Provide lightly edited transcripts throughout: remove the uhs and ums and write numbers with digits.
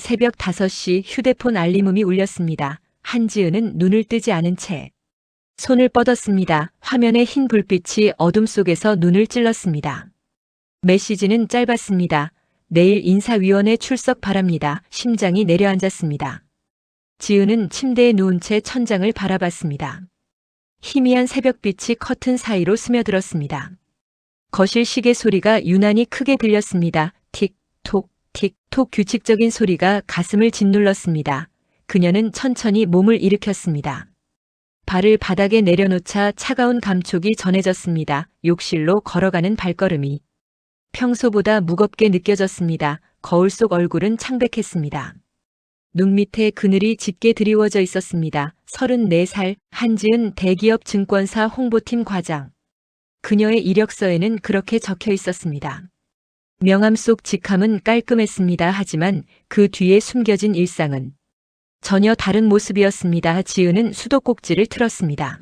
새벽 5시 휴대폰 알림음이 울렸습니다. 한지은은 눈을 뜨지 않은 채 손을 뻗었습니다. 화면의 흰 불빛이 어둠 속에서 눈을 찔렀습니다. 메시지는 짧았습니다. 내일 인사위원회 출석 바랍니다. 심장이 내려앉았습니다. 지은은 침대에 누운 채 천장을 바라봤습니다. 희미한 새벽빛이 커튼 사이로 스며들었습니다. 거실 시계 소리가 유난히 크게 들렸습니다. 틱톡, 틱톡 규칙적인 소리가 가슴을 짓눌렀습니다. 그녀는 천천히 몸을 일으켰습니다. 발을 바닥에 내려놓자 차가운 감촉이 전해졌습니다. 욕실로 걸어가는 발걸음이 평소보다 무겁게 느껴졌습니다. 거울 속 얼굴은 창백했습니다. 눈 밑에 그늘이 짙게 드리워져 있었습니다. 34살 한지은 대기업 증권사 홍보팀 과장. 그녀의 이력서에는 그렇게 적혀 있었습니다. 명함 속 직함은 깔끔했습니다. 하지만 그 뒤에 숨겨진 일상은 전혀 다른 모습이었습니다. 지은은 수도꼭지를 틀었습니다.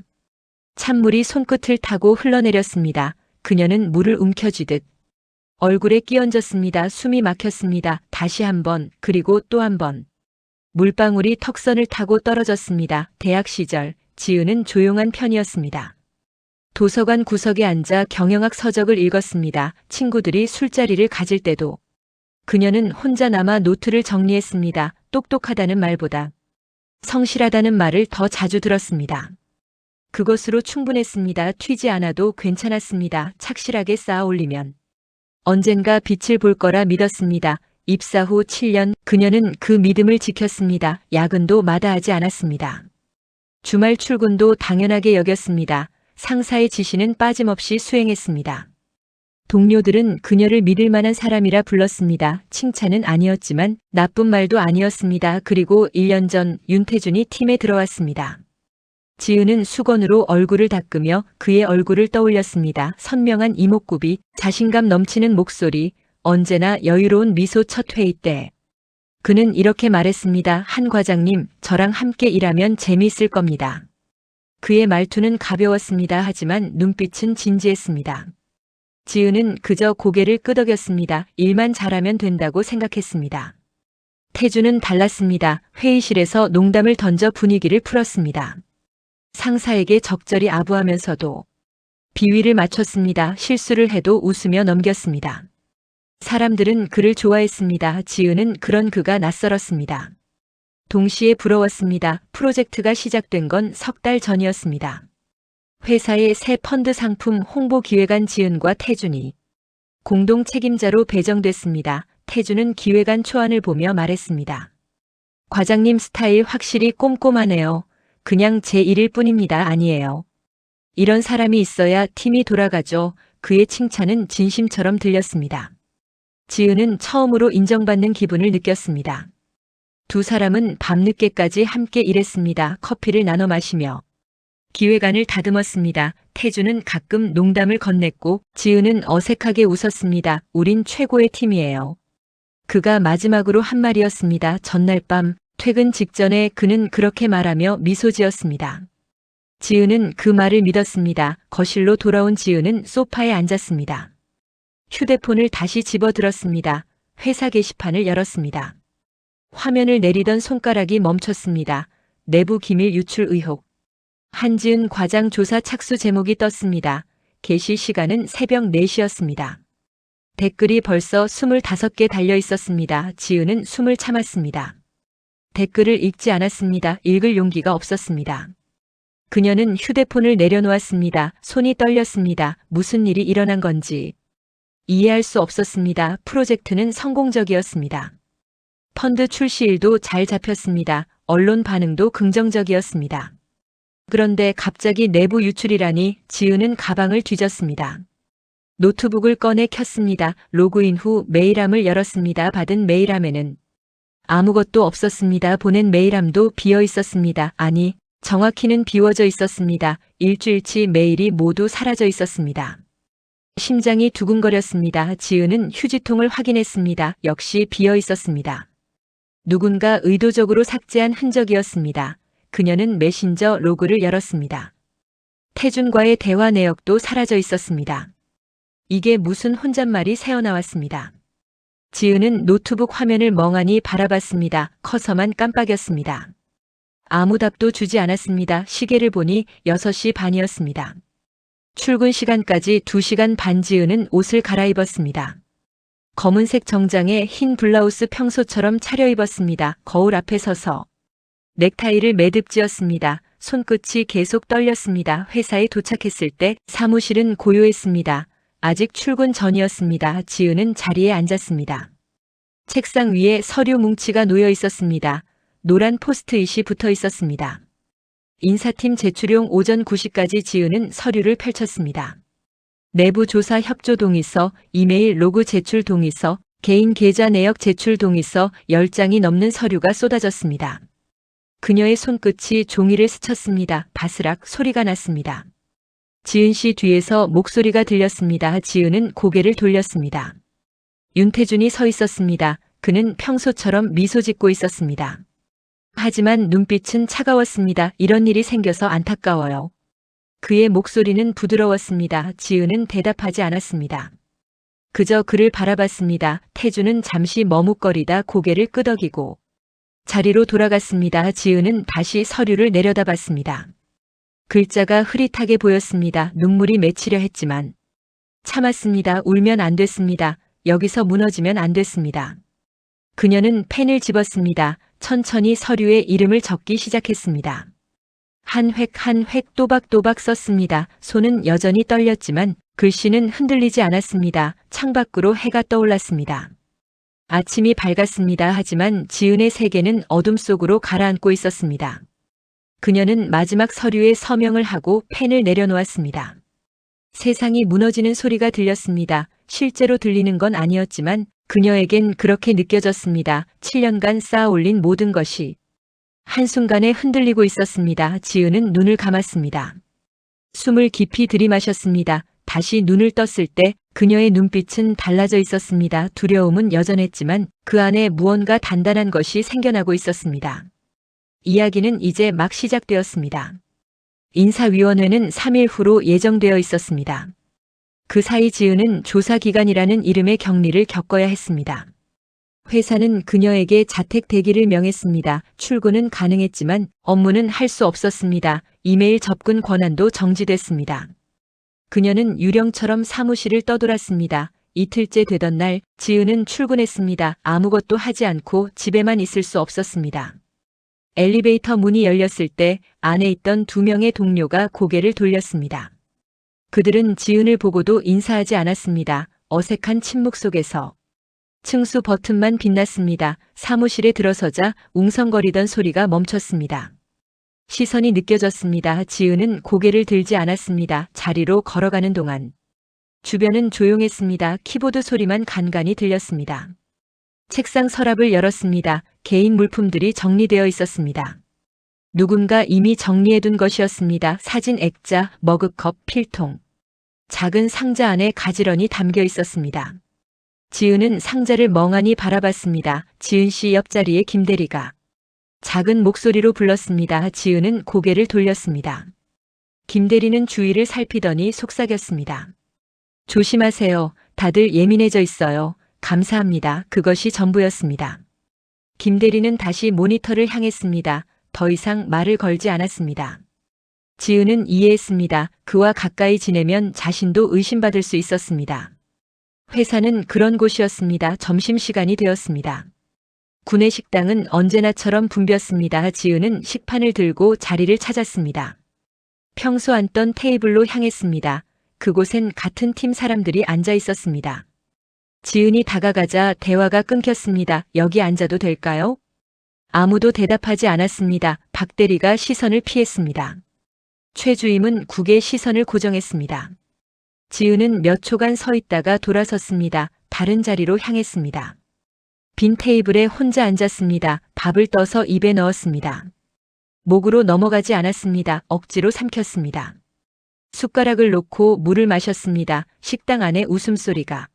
찬물이 손끝을 타고 흘러내렸습니다. 그녀는 물을 움켜쥐듯 얼굴에 끼얹었습니다. 숨이 막혔습니다. 다시 한 번, 그리고 또 한 번. 물방울이 턱선을 타고 떨어졌습니다. 대학 시절, 지은은 조용한 편이었습니다. 도서관 구석에 앉아 경영학 서적을 읽었습니다. 친구들이 술자리를 가질 때도 그녀는 혼자 남아 노트를 정리했습니다. 똑똑하다는 말보다 성실하다는 말을 더 자주 들었습니다. 그것으로 충분했습니다. 튀지 않아도 괜찮았습니다. 착실하게 쌓아 올리면 언젠가 빛을 볼 거라 믿었습니다. 입사 후 7년 그녀는 그 믿음을 지켰습니다. 야근도 마다하지 않았습니다. 주말 출근도 당연하게 여겼습니다. 상사의 지시는 빠짐없이 수행했습니다. 동료들은 그녀를 믿을 만한 사람이라 불렀습니다. 칭찬은 아니었지만 나쁜 말도 아니었습니다. 그리고 1년 전 윤태준이 팀에 들어왔습니다. 지은은 수건으로 얼굴을 닦으며 그의 얼굴을 떠올렸습니다. 선명한 이목구비, 자신감 넘치는 목소리, 언제나 여유로운 미소. 첫 회의 때 그는 이렇게 말했습니다. 한 과장님, 저랑 함께 일하면 재미있을 겁니다. 그의 말투는 가벼웠습니다. 하지만 눈빛은 진지했습니다. 지은은 그저 고개를 끄덕였습니다. 일만 잘하면 된다고 생각했습니다. 태준은 달랐습니다. 회의실에서 농담을 던져 분위기를 풀었습니다. 상사에게 적절히 아부하면서도 비위를 맞췄습니다. 실수를 해도 웃으며 넘겼습니다. 사람들은 그를 좋아했습니다. 지은은 그런 그가 낯설었습니다. 동시에 부러웠습니다. 프로젝트가 시작된 건 3달 전이었습니다. 회사의 새 펀드 상품 홍보 기획안 지은과 태준이 공동 책임자로 배정됐습니다. 태준은 기획안 초안을 보며 말했습니다. 과장님 스타일 확실히 꼼꼼하네요. 그냥 제 일일 뿐입니다. 아니에요. 이런 사람이 있어야 팀이 돌아가죠. 그의 칭찬은 진심처럼 들렸습니다. 지은은 처음으로 인정받는 기분을 느꼈습니다. 두 사람은 밤늦게까지 함께 일했습니다. 커피를 나눠 마시며 기획안을 다듬었습니다. 태준은 가끔 농담을 건넸고 지은은 어색하게 웃었습니다. 우린 최고의 팀이에요. 그가 마지막으로 한 말이었습니다. 전날 밤 퇴근 직전에 그는 그렇게 말하며 미소 지었습니다. 지은은 그 말을 믿었습니다. 거실로 돌아온 지은은 소파에 앉았습니다. 휴대폰을 다시 집어들었습니다. 회사 게시판을 열었습니다. 화면을 내리던 손가락이 멈췄습니다. 내부 기밀 유출 의혹. 한지은 과장 조사 착수 제목이 떴습니다. 게시 시간은 새벽 4시였습니다. 댓글이 벌써 25개 달려 있었습니다. 지은은 숨을 참았습니다. 댓글을 읽지 않았습니다. 읽을 용기가 없었습니다. 그녀는 휴대폰을 내려놓았습니다. 손이 떨렸습니다. 무슨 일이 일어난 건지 이해할 수 없었습니다. 프로젝트는 성공적이었습니다. 펀드 출시일도 잘 잡혔습니다. 언론 반응도 긍정적이었습니다. 그런데 갑자기 내부 유출이라니. 지은은 가방을 뒤졌습니다. 노트북을 꺼내 켰습니다. 로그인 후 메일함을 열었습니다. 받은 메일함에는 아무것도 없었습니다. 보낸 메일함도 비어 있었습니다. 아니, 정확히는 비워져 있었습니다. 일주일치 메일이 모두 사라져 있었습니다. 심장이 두근거렸습니다. 지은은 휴지통을 확인했습니다. 역시 비어 있었습니다. 누군가 의도적으로 삭제한 흔적이었습니다. 그녀는 메신저 로그를 열었습니다. 태준과의 대화 내역도 사라져 있었습니다. 이게 무슨 혼잣말이 새어나왔습니다. 지은은 노트북 화면을 멍하니 바라봤습니다. 커서만 깜빡였습니다. 아무 답도 주지 않았습니다. 시계를 보니 6시 반이었습니다. 출근 시간까지 2시간 반. 지은은 옷을 갈아입었습니다. 검은색 정장에 흰 블라우스 평소처럼 차려입었습니다. 거울 앞에 서서 넥타이를 매듭 지었습니다. 손끝이 계속 떨렸습니다. 회사에 도착했을 때 사무실은 고요했습니다. 아직 출근 전이었습니다. 지은은 자리에 앉았습니다. 책상 위에 서류 뭉치가 놓여 있었습니다. 노란 포스트잇이 붙어 있었습니다. 인사팀 제출용 오전 9시까지. 지은은 서류를 펼쳤습니다. 내부 조사 협조 동의서, 이메일 로그 제출 동의서, 개인 계좌 내역 제출 동의서 10장이 넘는 서류가 쏟아졌습니다. 그녀의 손끝이 종이를 스쳤습니다. 바스락 소리가 났습니다. 지은 씨 뒤에서 목소리가 들렸습니다. 지은은 고개를 돌렸습니다. 윤태준이 서 있었습니다. 그는 평소처럼 미소 짓고 있었습니다. 하지만 눈빛은 차가웠습니다. 이런 일이 생겨서 안타까워요. 그의 목소리는 부드러웠습니다. 지은은 대답하지 않았습니다. 그저 그를 바라봤습니다. 태준은 잠시 머뭇거리다 고개를 끄덕이고 자리로 돌아갔습니다. 지은은 다시 서류를 내려다봤습니다. 글자가 흐릿하게 보였습니다. 눈물이 맺히려 했지만 참았습니다. 울면 안 됐습니다. 여기서 무너지면 안 됐습니다. 그녀는 펜을 집었습니다. 천천히 서류에 이름을 적기 시작했습니다. 한 획 한 획 또박또박 썼습니다. 손은 여전히 떨렸지만 글씨는 흔들리지 않았습니다. 창밖으로 해가 떠올랐습니다. 아침이 밝았습니다. 하지만 지은의 세계는 어둠 속으로 가라앉고 있었습니다. 그녀는 마지막 서류에 서명을 하고 펜을 내려놓았습니다. 세상이 무너지는 소리가 들렸습니다. 실제로 들리는 건 아니었지만 그녀에겐 그렇게 느껴졌습니다. 7년간 쌓아올린 모든 것이 한순간에 흔들리고 있었습니다. 지은은 눈을 감았습니다. 숨을 깊이 들이마셨습니다. 다시 눈을 떴을 때 그녀의 눈빛은 달라져 있었습니다. 두려움은 여전했지만 그 안에 무언가 단단한 것이 생겨나고 있었습니다. 이야기는 이제 막 시작되었습니다. 인사위원회는 3일 후로 예정되어 있었습니다. 그 사이 지은은 조사기간이라는 이름의 격리를 겪어야 했습니다. 회사는 그녀에게 자택 대기를 명했습니다. 출근은 가능했지만 업무는 할 수 없었습니다. 이메일 접근 권한도 정지됐습니다. 그녀는 유령처럼 사무실을 떠돌았습니다. 이틀째 되던 날 지은은 출근했습니다. 아무것도 하지 않고 집에만 있을 수 없었습니다. 엘리베이터 문이 열렸을 때 안에 있던 2명의 동료가 고개를 돌렸습니다. 그들은 지은을 보고도 인사하지 않았습니다. 어색한 침묵 속에서 층수 버튼만 빛났습니다. 사무실에 들어서자 웅성거리던 소리가 멈췄습니다. 시선이 느껴졌습니다. 지은은 고개를 들지 않았습니다. 자리로 걸어가는 동안 주변은 조용했습니다. 키보드 소리만 간간히 들렸습니다. 책상 서랍을 열었습니다. 개인 물품들이 정리되어 있었습니다. 누군가 이미 정리해둔 것이었습니다. 사진 액자, 머그컵, 필통. 작은 상자 안에 가지런히 담겨 있었습니다. 지은은 상자를 멍하니 바라봤습니다. 지은 씨 옆자리에 김대리가 작은 목소리로 불렀습니다. 지은은 고개를 돌렸습니다. 김대리는 주위를 살피더니 속삭였습니다. 조심하세요. 다들 예민해져 있어요. 감사합니다. 그것이 전부였습니다. 김대리는 다시 모니터를 향했습니다. 더 이상 말을 걸지 않았습니다. 지은은 이해했습니다. 그와 가까이 지내면 자신도 의심받을 수 있었습니다. 회사는 그런 곳이었습니다. 점심시간이 되었습니다. 구내식당은 언제나처럼 붐볐습니다. 지은은 식판을 들고 자리를 찾았습니다. 평소 앉던 테이블로 향했습니다. 그곳엔 같은 팀 사람들이 앉아 있었습니다. 지은이 다가가자 대화가 끊겼습니다. 여기 앉아도 될까요? 아무도 대답하지 않았습니다. 박 대리가 시선을 피했습니다. 최 주임은 국의 시선을 고정했습니다. 지은은 몇 초간 서 있다가 돌아섰습니다. 다른 자리로 향했습니다. 빈 테이블에 혼자 앉았습니다. 밥을 떠서 입에 넣었습니다. 목으로 넘어가지 않았습니다. 억지로 삼켰습니다. 숟가락을 놓고 물을 마셨습니다. 식당 안에 웃음소리가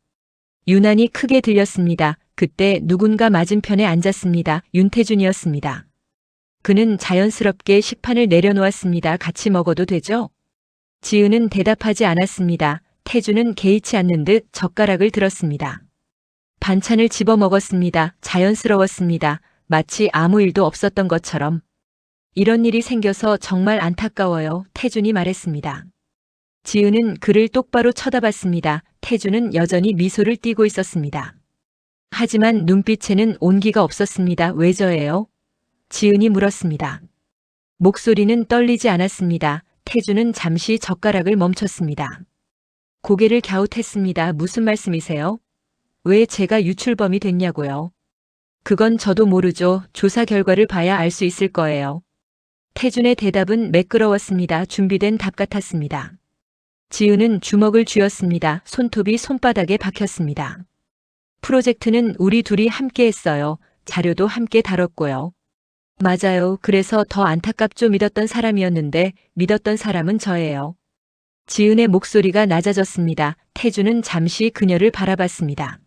유난히 크게 들렸습니다. 그때 누군가 맞은편에 앉았습니다. 윤태준이었습니다. 그는 자연스럽게 식판을 내려놓았습니다. 같이 먹어도 되죠? 지은은 대답하지 않았습니다. 태준은 개의치 않는 듯 젓가락을 들었습니다. 반찬을 집어 먹었습니다. 자연스러웠습니다. 마치 아무 일도 없었던 것처럼. 이런 일이 생겨서 정말 안타까워요. 태준이 말했습니다. 지은은 그를 똑바로 쳐다봤습니다. 태준은 여전히 미소를 띠고 있었습니다. 하지만 눈빛에는 온기가 없었습니다. 왜 저예요? 지은이 물었습니다. 목소리는 떨리지 않았습니다. 태준은 잠시 젓가락을 멈췄습니다. 고개를 갸웃했습니다. 무슨 말씀이세요? 왜 제가 유출범이 됐냐고요? 그건 저도 모르죠. 조사 결과를 봐야 알 수 있을 거예요. 태준의 대답은 매끄러웠습니다. 준비된 답 같았습니다. 지은은 주먹을 쥐었습니다. 손톱이 손바닥에 박혔습니다. 프로젝트는 우리 둘이 함께 했어요. 자료도 함께 다뤘고요. 맞아요. 그래서 더 안타깝죠. 믿었던 사람이었는데 믿었던 사람은 저예요. 지은의 목소리가 낮아졌습니다. 태준은 잠시 그녀를 바라봤습니다.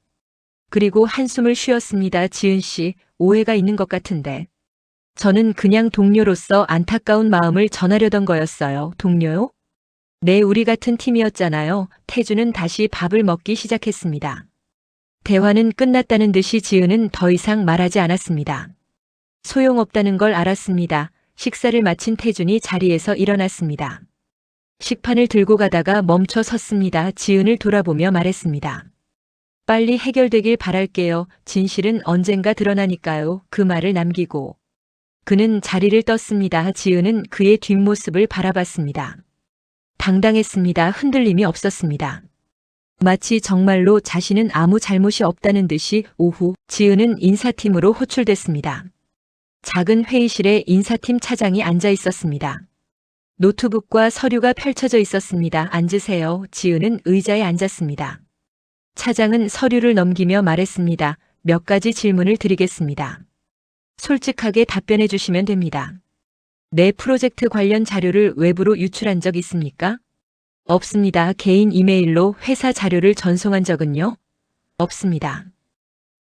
그리고 한숨을 쉬었습니다. 지은 씨, 오해가 있는 것 같은데. 저는 그냥 동료로서 안타까운 마음을 전하려던 거였어요. 동료요? 네, 우리 같은 팀이었잖아요. 태준은 다시 밥을 먹기 시작했습니다. 대화는 끝났다는 듯이 지은은 더 이상 말하지 않았습니다. 소용없다는 걸 알았습니다. 식사를 마친 태준이 자리에서 일어났습니다. 식판을 들고 가다가 멈춰 섰습니다. 지은을 돌아보며 말했습니다. 빨리 해결되길 바랄게요. 진실은 언젠가 드러나니까요. 그 말을 남기고. 그는 자리를 떴습니다. 지은은 그의 뒷모습을 바라봤습니다. 당당했습니다. 흔들림이 없었습니다. 마치 정말로 자신은 아무 잘못이 없다는 듯이. 오후 지은은 인사팀으로 호출됐습니다. 작은 회의실에 인사팀 차장이 앉아 있었습니다. 노트북과 서류가 펼쳐져 있었습니다. 앉으세요. 지은은 의자에 앉았습니다. 차장은 서류를 넘기며 말했습니다. 몇 가지 질문을 드리겠습니다. 솔직하게 답변해 주시면 됩니다. 내 프로젝트 관련 자료를 외부로 유출한 적 있습니까? 없습니다. 개인 이메일로 회사 자료를 전송한 적은요? 없습니다.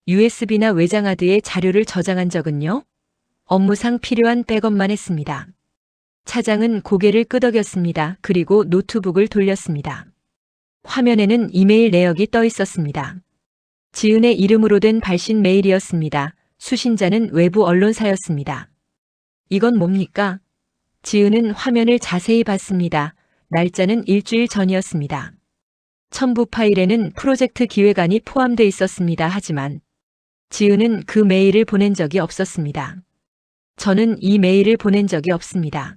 USB나 외장하드에 자료를 저장한 적은요? 업무상 필요한 백업만 했습니다. 차장은 고개를 끄덕였습니다. 그리고 노트북을 돌렸습니다. 화면에는 이메일 내역이 떠 있었습니다. 지은의 이름으로 된 발신 메일이었습니다. 수신자는 외부 언론사였습니다. 이건 뭡니까? 지은은 화면을 자세히 봤습니다. 날짜는 일주일 전이었습니다. 첨부 파일에는 프로젝트 기획안이 포함돼 있었습니다. 하지만 지은은 그 메일을 보낸 적이 없었습니다. 저는 이 메일을 보낸 적이 없습니다.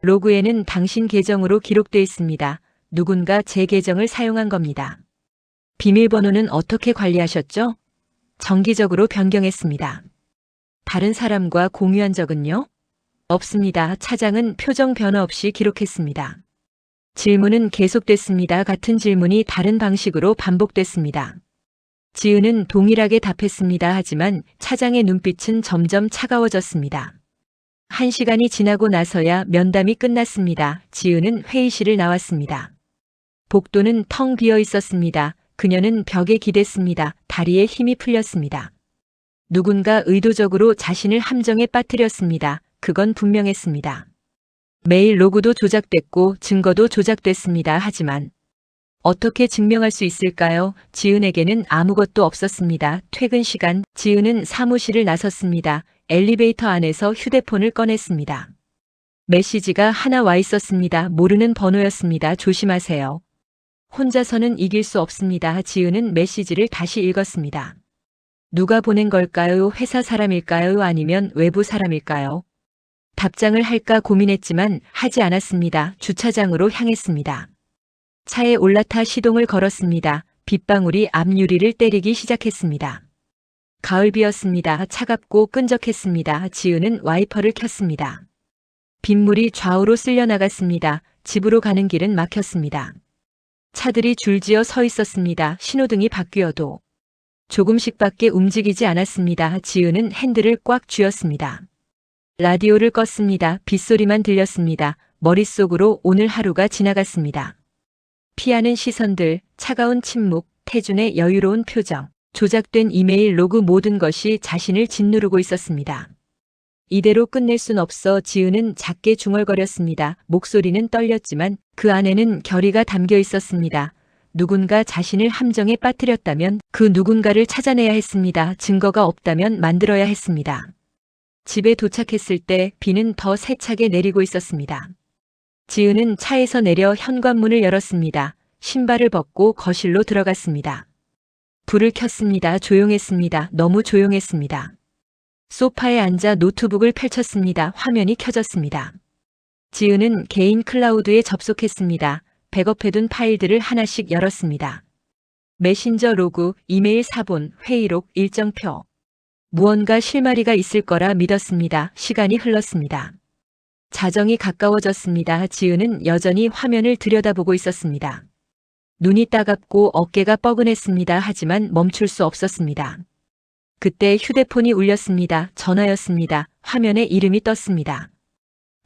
로그에는 당신 계정으로 기록돼 있습니다. 누군가 제 계정을 사용한 겁니다. 비밀번호는 어떻게 관리하셨죠? 정기적으로 변경했습니다. 다른 사람과 공유한 적은요? 없습니다. 차장은 표정 변화 없이 기록했습니다. 질문은 계속됐습니다. 같은 질문이 다른 방식으로 반복됐습니다. 지은은 동일하게 답했습니다. 하지만 차장의 눈빛은 점점 차가워졌습니다. 1시간이 지나고 나서야 면담이 끝났습니다. 지은은 회의실을 나왔습니다. 복도는 텅 비어 있었습니다. 그녀는 벽에 기댔습니다. 다리에 힘이 풀렸습니다. 누군가 의도적으로 자신을 함정에 빠뜨렸습니다. 그건 분명했습니다. 메일 로그도 조작됐고 증거도 조작됐습니다. 하지만 어떻게 증명할 수 있을까요? 지은에게는 아무것도 없었습니다. 퇴근 시간, 지은은 사무실을 나섰습니다. 엘리베이터 안에서 휴대폰을 꺼냈습니다. 메시지가 하나 와 있었습니다. 모르는 번호였습니다. 조심하세요. 혼자서는 이길 수 없습니다. 지은은 메시지를 다시 읽었습니다. 누가 보낸 걸까요? 회사 사람일까요? 아니면 외부 사람일까요? 답장을 할까 고민했지만 하지 않았습니다. 주차장으로 향했습니다. 차에 올라타 시동을 걸었습니다. 빗방울이 앞유리를 때리기 시작했습니다. 가을비였습니다. 차갑고 끈적했습니다. 지은은 와이퍼를 켰습니다. 빗물이 좌우로 쓸려 나갔습니다. 집으로 가는 길은 막혔습니다. 차들이 줄지어 서 있었습니다. 신호등이 바뀌어도 조금씩밖에 움직이지 않았습니다. 지은은 핸들을 꽉 쥐었습니다. 라디오를 껐습니다. 빗소리만 들렸습니다. 머릿속으로 오늘 하루가 지나갔습니다. 피하는 시선들, 차가운 침묵, 태준의 여유로운 표정, 조작된 이메일 로그 모든 것이 자신을 짓누르고 있었습니다. 이대로 끝낼 순 없어. 지은은 작게 중얼거렸습니다. 목소리는 떨렸지만 그 안에는 결의가 담겨 있었습니다. 누군가 자신을 함정에 빠뜨렸다면 그 누군가를 찾아내야 했습니다. 증거가 없다면 만들어야 했습니다. 집에 도착했을 때 비는 더 세차게 내리고 있었습니다. 지은은 차에서 내려 현관문을 열었습니다. 신발을 벗고 거실로 들어갔습니다. 불을 켰습니다. 조용했습니다. 너무 조용했습니다. 소파에 앉아 노트북을 펼쳤습니다. 화면이 켜졌습니다. 지은은 개인 클라우드에 접속했습니다. 백업해둔 파일들을 하나씩 열었습니다. 메신저 로그, 이메일 사본, 회의록, 일정표. 무언가 실마리가 있을 거라 믿었습니다. 시간이 흘렀습니다. 자정이 가까워졌습니다. 지은은 여전히 화면을 들여다보고 있었습니다. 눈이 따갑고 어깨가 뻐근했습니다. 하지만 멈출 수 없었습니다. 그때 휴대폰이 울렸습니다. 전화였습니다. 화면에 이름이 떴습니다.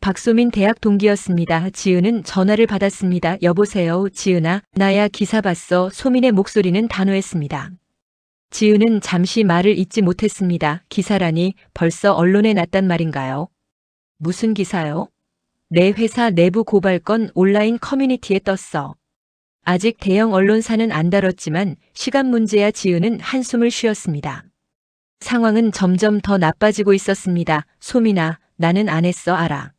박소민 대학 동기였습니다. 지은은 전화를 받았습니다. 여보세요, 지은아, 나야. 기사 봤어. 소민의 목소리는 단호했습니다. 지은은 잠시 말을 잇지 못했습니다. 기사라니 벌써 언론에 났단 말인가요? 무슨 기사요? 내 회사 내부 고발건 온라인 커뮤니티에 떴어. 아직 대형 언론사는 안 다뤘지만 시간 문제야. 지은은 한숨을 쉬었습니다. 상황은 점점 더 나빠지고 있었습니다. 소민아, 나는 안 했어, 알아.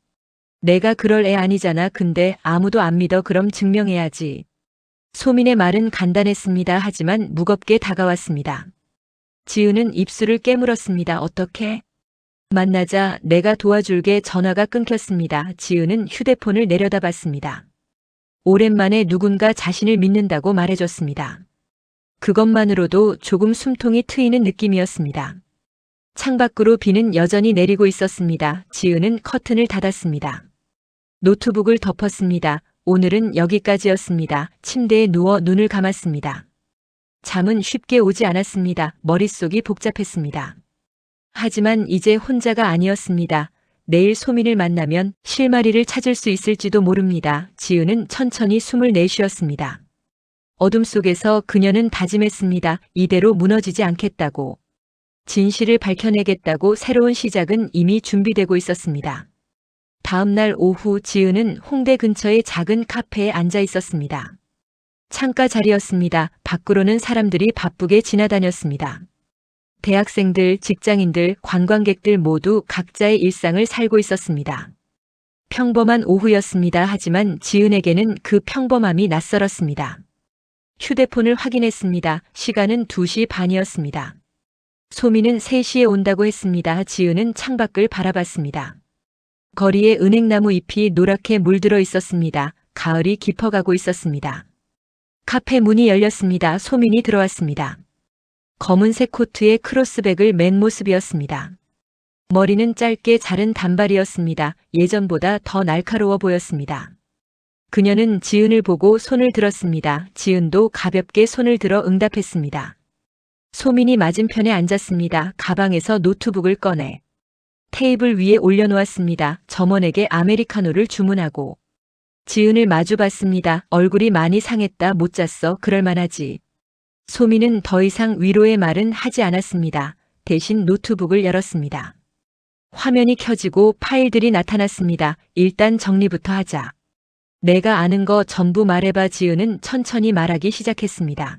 내가 그럴 애 아니잖아. 근데 아무도 안 믿어. 그럼 증명해야지. 소민의 말은 간단했습니다. 하지만 무겁게 다가왔습니다. 지은은 입술을 깨물었습니다. 어떻게? 만나자. 내가 도와줄게. 전화가 끊겼습니다. 지은은 휴대폰을 내려다봤습니다. 오랜만에 누군가 자신을 믿는다고 말해줬습니다. 그것만으로도 조금 숨통이 트이는 느낌이었습니다. 창밖으로 비는 여전히 내리고 있었습니다. 지은은 커튼을 닫았습니다. 노트북을 덮었습니다. 오늘은 여기까지였습니다. 침대에 누워 눈을 감았습니다. 잠은 쉽게 오지 않았습니다. 머릿속이 복잡했습니다. 하지만 이제 혼자가 아니었습니다. 내일 소민을 만나면 실마리를 찾을 수 있을지도 모릅니다. 지은은 천천히 숨을 내쉬었습니다. 어둠 속에서 그녀는 다짐했습니다. 이대로 무너지지 않겠다고. 진실을 밝혀내겠다고. 새로운 시작은 이미 준비되고 있었습니다. 다음 날 오후 지은은 홍대 근처의 작은 카페에 앉아 있었습니다. 창가 자리였습니다. 밖으로는 사람들이 바쁘게 지나다녔습니다. 대학생들, 직장인들, 관광객들 모두 각자의 일상을 살고 있었습니다. 평범한 오후였습니다. 하지만 지은에게는 그 평범함이 낯설었습니다. 휴대폰을 확인했습니다. 시간은 2시 반이었습니다. 소민은 3시에 온다고 했습니다. 지은은 창밖을 바라봤습니다. 거리에 은행나무 잎이 노랗게 물들어 있었습니다. 가을이 깊어가고 있었습니다. 카페 문이 열렸습니다. 소민이 들어왔습니다. 검은색 코트에 크로스백을 맨 모습이었습니다. 머리는 짧게 자른 단발이었습니다. 예전보다 더 날카로워 보였습니다. 그녀는 지은을 보고 손을 들었습니다. 지은도 가볍게 손을 들어 응답했습니다. 소민이 맞은편에 앉았습니다. 가방에서 노트북을 꺼내 테이블 위에 올려놓았습니다. 점원에게 아메리카노를 주문하고 지은을 마주봤습니다. 얼굴이 많이 상했다. 못 잤어. 그럴만하지. 소민은 더 이상 위로의 말은 하지 않았습니다. 대신 노트북을 열었습니다. 화면이 켜지고 파일들이 나타났습니다. 일단 정리부터 하자. 내가 아는 거 전부 말해봐. 지은은 천천히 말하기 시작했습니다.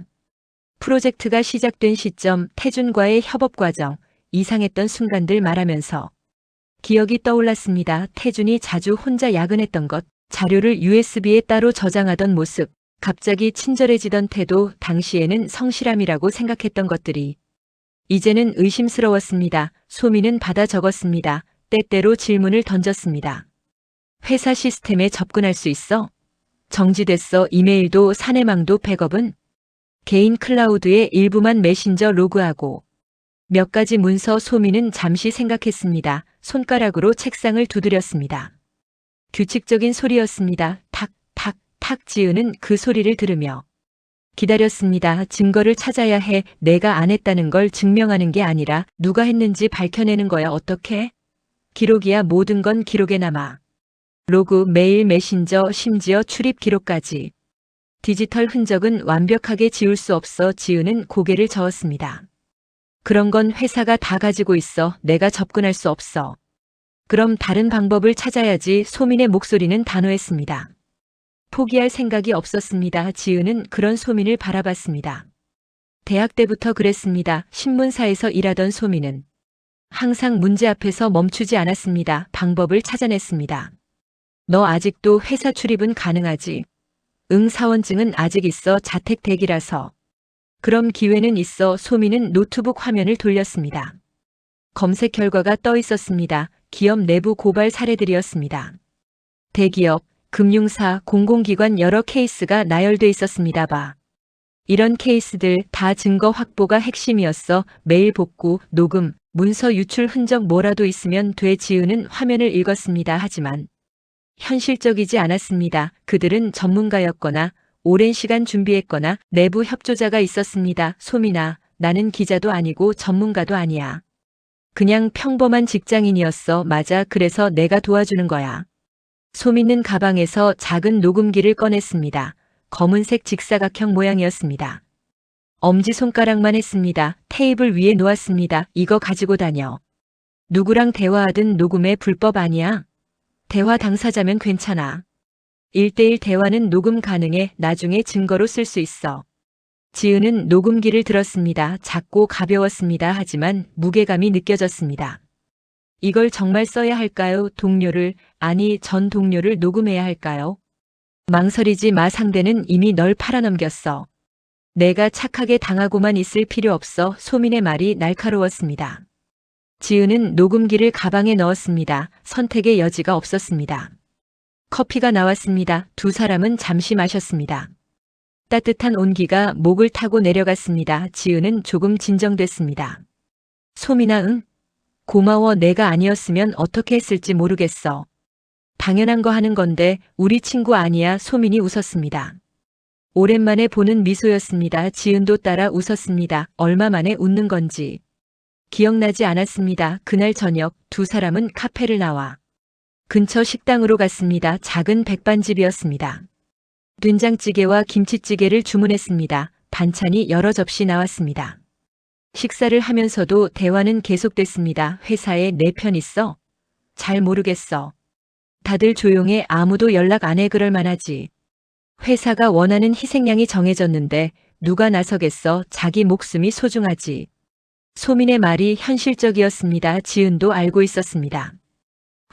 프로젝트가 시작된 시점, 태준과의 협업 과정, 이상했던 순간들 말하면서 기억이 떠올랐습니다. 태준이 자주 혼자 야근했던 것, 자료를 USB에 따로 저장하던 모습, 갑자기 친절해지던 태도, 당시에는 성실함이라고 생각했던 것들이 이제는 의심스러웠습니다. 소민은 받아 적었습니다. 때때로 질문을 던졌습니다. 회사 시스템에 접근할 수 있어? 정지됐어. 이메일도 사내망도 백업은? 개인 클라우드에 일부만 메신저 로그하고. 몇 가지 문서. 소민은 잠시 생각했습니다. 손가락으로 책상을 두드렸습니다. 규칙적인 소리였습니다. 탁, 탁, 탁. 지은은 그 소리를 들으며 기다렸습니다. 증거를 찾아야 해. 내가 안 했다는 걸 증명하는 게 아니라 누가 했는지 밝혀내는 거야. 어떻게? 기록이야. 모든 건 기록에 남아. 로그, 메일, 메신저, 심지어 출입 기록까지. 디지털 흔적은 완벽하게 지울 수 없어. 지은은 고개를 저었습니다. 그런 건 회사가 다 가지고 있어. 내가 접근할 수 없어. 그럼 다른 방법을 찾아야지. 소민의 목소리는 단호했습니다. 포기할 생각이 없었습니다. 지은은 그런 소민을 바라봤습니다. 대학 때부터 그랬습니다. 신문사에서 일하던 소민은 항상 문제 앞에서 멈추지 않았습니다. 방법을 찾아냈습니다. 너 아직도 회사 출입은 가능하지? 응, 사원증은 아직 있어. 자택 대기라서. 그럼 기회는 있어. 소민은 노트북 화면을 돌렸습니다. 검색 결과가 떠 있었습니다. 기업 내부 고발 사례들이었습니다. 대기업, 금융사, 공공기관 여러 케이스가 나열돼 있었습니다. 이런 케이스들 다 증거 확보가 핵심이었어. 메일 복구, 녹음, 문서 유출 흔적 뭐라도 있으면 돼. 지은은 화면을 읽었습니다. 하지만 현실적이지 않았습니다. 그들은 전문가였거나 오랜 시간 준비했거나 내부 협조자가 있었습니다. 소민아, 나는 기자도 아니고 전문가도 아니야. 그냥 평범한 직장인이었어. 맞아. 그래서 내가 도와주는 거야. 소민은 가방에서 작은 녹음기를 꺼냈습니다. 검은색 직사각형 모양이었습니다. 엄지손가락만 했습니다. 테이블 위에 놓았습니다. 이거 가지고 다녀. 누구랑 대화하든 녹음해. 불법 아니야. 대화 당사자면 괜찮아. 1대1 대화는 녹음 가능해. 나중에 증거로 쓸 수 있어. 지은은 녹음기를 들었습니다. 작고 가벼웠습니다. 하지만 무게감이 느껴졌습니다. 이걸 정말 써야 할까요? 동료를, 아니 전 동료를 녹음해야 할까요? 망설이지 마. 상대는 이미 널 팔아넘겼어. 내가 착하게 당하고만 있을 필요 없어. 소민의 말이 날카로웠습니다. 지은은 녹음기를 가방에 넣었습니다. 선택의 여지가 없었습니다. 커피가 나왔습니다. 두 사람은 잠시 마셨습니다. 따뜻한 온기가 목을 타고 내려갔습니다. 지은은 조금 진정됐습니다. 소민아, 응? 고마워. 내가 아니었으면 어떻게 했을지 모르겠어. 당연한 거 하는 건데 우리 친구 아니야. 소민이 웃었습니다. 오랜만에 보는 미소였습니다. 지은도 따라 웃었습니다. 얼마 만에 웃는 건지 기억나지 않았습니다. 그날 저녁 두 사람은 카페를 나와 근처 식당으로 갔습니다. 작은 백반집이었습니다. 된장찌개와 김치찌개를 주문했습니다. 반찬이 여러 접시 나왔습니다. 식사를 하면서도 대화는 계속됐습니다. 회사에 내 편 있어? 잘 모르겠어. 다들 조용해. 아무도 연락 안 해. 그럴 만하지. 회사가 원하는 희생양이 정해졌는데 누가 나서겠어. 자기 목숨이 소중하지. 소민의 말이 현실적이었습니다. 지은도 알고 있었습니다.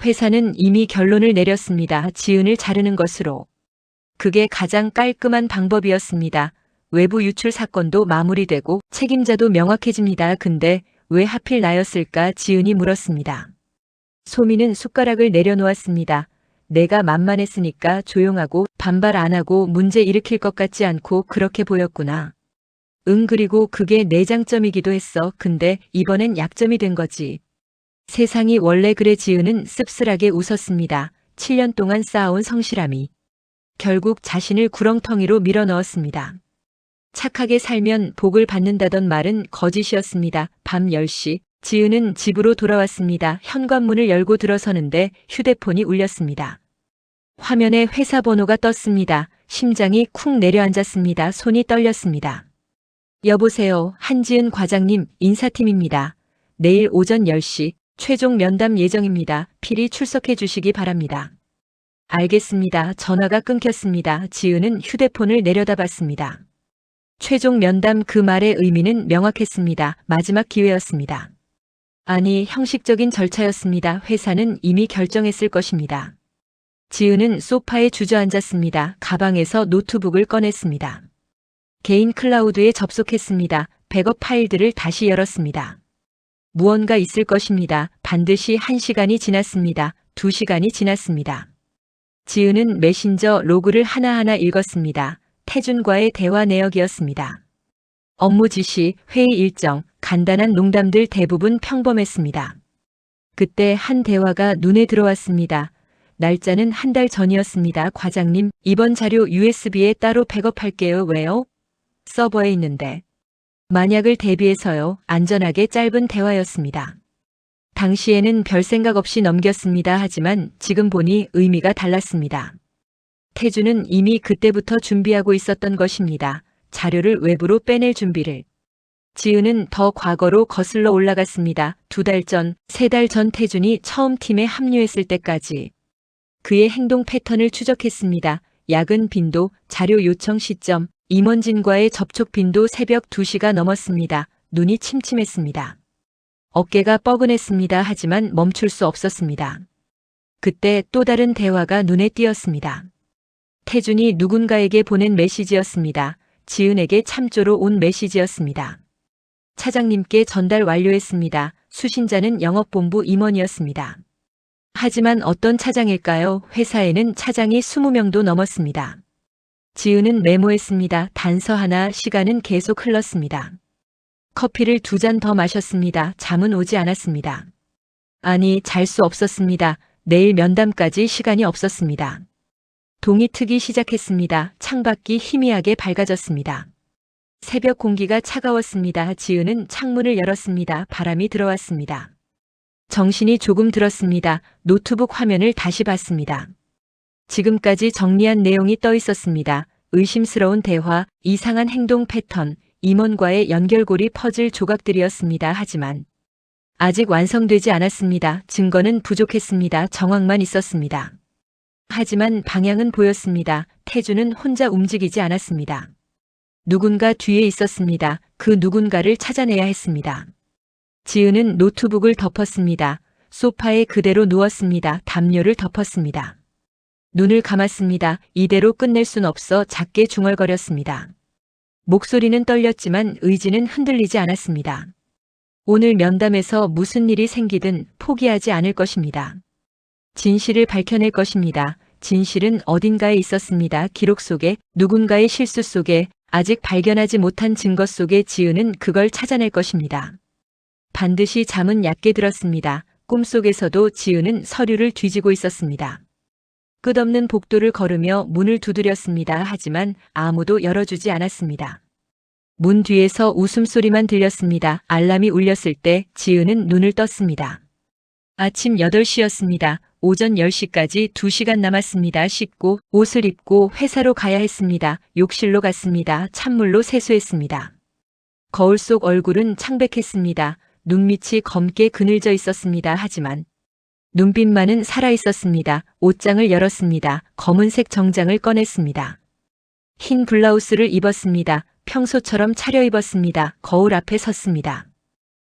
회사는 이미 결론을 내렸습니다. 지은을 자르는 것으로. 그게 가장 깔끔한 방법이었습니다. 외부 유출 사건도 마무리되고 책임자도 명확해집니다. 근데 왜 하필 나였을까? 지은이 물었습니다. 소민은 숟가락을 내려놓았습니다. 내가 만만했으니까 조용하고 반발 안 하고 문제 일으킬 것 같지 않고 그렇게 보였구나. 응, 그리고 그게 내 장점이기도 했어. 근데 이번엔 약점이 된 거지. 세상이 원래 그래. 지은은 씁쓸하게 웃었습니다. 7년 동안 쌓아온 성실함이 결국 자신을 구렁텅이로 밀어넣었습니다. 착하게 살면 복을 받는다던 말은 거짓이었습니다. 밤 10시 지은은 집으로 돌아왔습니다. 현관문을 열고 들어서는데 휴대폰이 울렸습니다. 화면에 회사 번호가 떴습니다. 심장이 쿵 내려앉았습니다. 손이 떨렸습니다. 여보세요. 한지은 과장님, 인사팀입니다. 내일 오전 10시 최종 면담 예정입니다. 필히 출석해 주시기 바랍니다. 알겠습니다. 전화가 끊겼습니다. 지은은 휴대폰을 내려다봤습니다. 최종 면담, 그 말의 의미는 명확했습니다. 마지막 기회였습니다. 아니, 형식적인 절차였습니다. 회사는 이미 결정했을 것입니다. 지은은 소파에 주저앉았습니다. 가방에서 노트북을 꺼냈습니다. 개인 클라우드에 접속했습니다. 백업 파일들을 다시 열었습니다. 무언가 있을 것입니다. 반드시 1시간이 지났습니다. 2시간이 지났습니다. 지은은 메신저 로그를 하나하나 읽었습니다. 태준과의 대화 내역이었습니다. 업무 지시, 회의 일정, 간단한 농담들 대부분 평범했습니다. 그때 한 대화가 눈에 들어왔습니다. 날짜는 한 달 전이었습니다. 과장님, 이번 자료 USB에 따로 백업할게요. 왜요? 서버에 있는데. 만약을 대비해서요. 안전하게. 짧은 대화였습니다. 당시에는 별 생각 없이 넘겼습니다. 하지만 지금 보니 의미가 달랐습니다. 태주는 이미 그때부터 준비하고 있었던 것입니다. 자료를 외부로 빼낼 준비를. 지은은 더 과거로 거슬러 올라갔습니다. 2달 전, 3달 전 태준이 처음 팀에 합류했을 때까지. 그의 행동 패턴을 추적했습니다. 야근 빈도, 자료 요청 시점, 임원진과의 접촉 빈도 새벽 2시가 넘었습니다. 눈이 침침했습니다. 어깨가 뻐근했습니다. 하지만 멈출 수 없었습니다. 그때 또 다른 대화가 눈에 띄었습니다. 태준이 누군가에게 보낸 메시지였습니다. 지은에게 참조로 온 메시지였습니다. 차장님께 전달 완료했습니다. 수신자는 영업본부 임원이었습니다. 하지만 어떤 차장일까요? 회사에는 차장이 20명도 넘었습니다. 지은은 메모했습니다. 단서 하나. 시간은 계속 흘렀습니다. 커피를 2잔 더 마셨습니다. 잠은 오지 않았습니다. 아니, 잘 수 없었습니다. 내일 면담까지 시간이 없었습니다. 동이 트기 시작했습니다. 창밖이 희미하게 밝아졌습니다. 새벽 공기가 차가웠습니다. 지은은 창문을 열었습니다. 바람이 들어왔습니다. 정신이 조금 들었습니다. 노트북 화면을 다시 봤습니다. 지금까지 정리한 내용이 떠 있었습니다. 의심스러운 대화, 이상한 행동 패턴, 임원과의 연결고리 퍼즐 조각들이었습니다. 하지만 아직 완성되지 않았습니다. 증거는 부족했습니다. 정황만 있었습니다. 하지만 방향은 보였습니다. 태준은 혼자 움직이지 않았습니다. 누군가 뒤에 있었습니다. 그 누군가를 찾아내야 했습니다. 지은은 노트북을 덮었습니다. 소파에 그대로 누웠습니다. 담요를 덮었습니다. 눈을 감았습니다. 이대로 끝낼 순 없어 작게 중얼거렸습니다. 목소리는 떨렸지만 의지는 흔들리지 않았습니다. 오늘 면담에서 무슨 일이 생기든 포기하지 않을 것입니다. 진실을 밝혀낼 것입니다. 진실은 어딘가에 있었습니다. 기록 속에, 누군가의 실수 속에, 아직 발견하지 못한 증거 속에 지은은 그걸 찾아낼 것입니다. 반드시 잠은 얕게 들었습니다. 꿈속에서도 지은은 서류를 뒤지고 있었습니다. 끝없는 복도를 걸으며 문을 두드렸습니다. 하지만 아무도 열어주지 않았습니다. 문 뒤에서 웃음소리만 들렸습니다. 알람이 울렸을 때 지은은 눈을 떴습니다. 아침 8시였습니다. 오전 10시까지 2시간 남았습니다. 씻고 옷을 입고 회사로 가야 했습니다. 욕실로 갔습니다. 찬물로 세수했습니다. 거울 속 얼굴은 창백했습니다. 눈밑이 검게 그늘져 있었습니다. 하지만 눈빛만은 살아있었습니다. 옷장을 열었습니다. 검은색 정장을 꺼냈습니다. 흰 블라우스를 입었습니다. 평소처럼 차려입었습니다. 거울 앞에 섰습니다.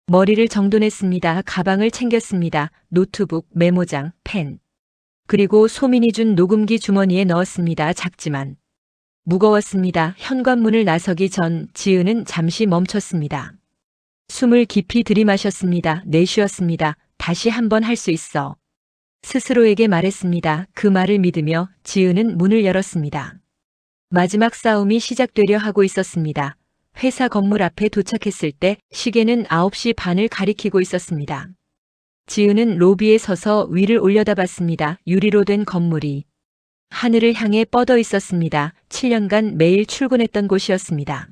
머리를 정돈했습니다. 가방을 챙겼습니다. 노트북, 메모장, 펜. 그리고 소민이 준 녹음기 주머니에 넣었습니다. 작지만 무거웠습니다. 현관문을 나서기 전 지은은 잠시 멈췄습니다. 숨을 깊이 들이마셨습니다. 내쉬었습니다. 다시 한번 할 수 있어. 스스로에게 말했습니다. 그 말을 믿으며 지은은 문을 열었습니다. 마지막 싸움이 시작되려 하고 있었습니다. 회사 건물 앞에 도착했을 때 시계는 9시 반을 가리키고 있었습니다. 지은은 로비에 서서 위를 올려다봤습니다. 유리로 된 건물이 하늘을 향해 뻗어 있었습니다. 7년간 매일 출근했던 곳이었습니다.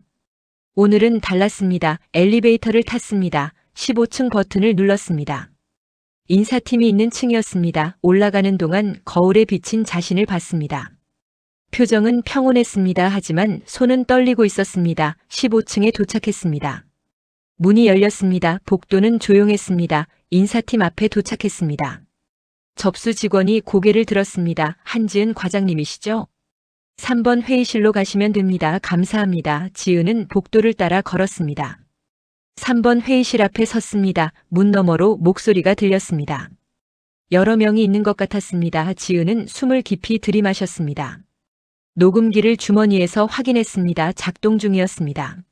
오늘은 달랐습니다. 엘리베이터를 탔습니다. 15층 버튼을 눌렀습니다. 인사팀이 있는 층이었습니다. 올라가는 동안 거울에 비친 자신을 봤습니다. 표정은 평온했습니다. 하지만 손은 떨리고 있었습니다. 15층에 도착했습니다. 문이 열렸습니다. 복도는 조용했습니다. 인사팀 앞에 도착했습니다. 접수 직원이 고개를 들었습니다. 한지은 과장님이시죠? 3번 회의실로 가시면 됩니다. 감사합니다. 지은은 복도를 따라 걸었습니다. 3번 회의실 앞에 섰습니다. 문 너머로 목소리가 들렸습니다. 여러 명이 있는 것 같았습니다. 지은은 숨을 깊이 들이마셨습니다. 녹음기를 주머니에서 확인했습니다. 작동 중이었습니다.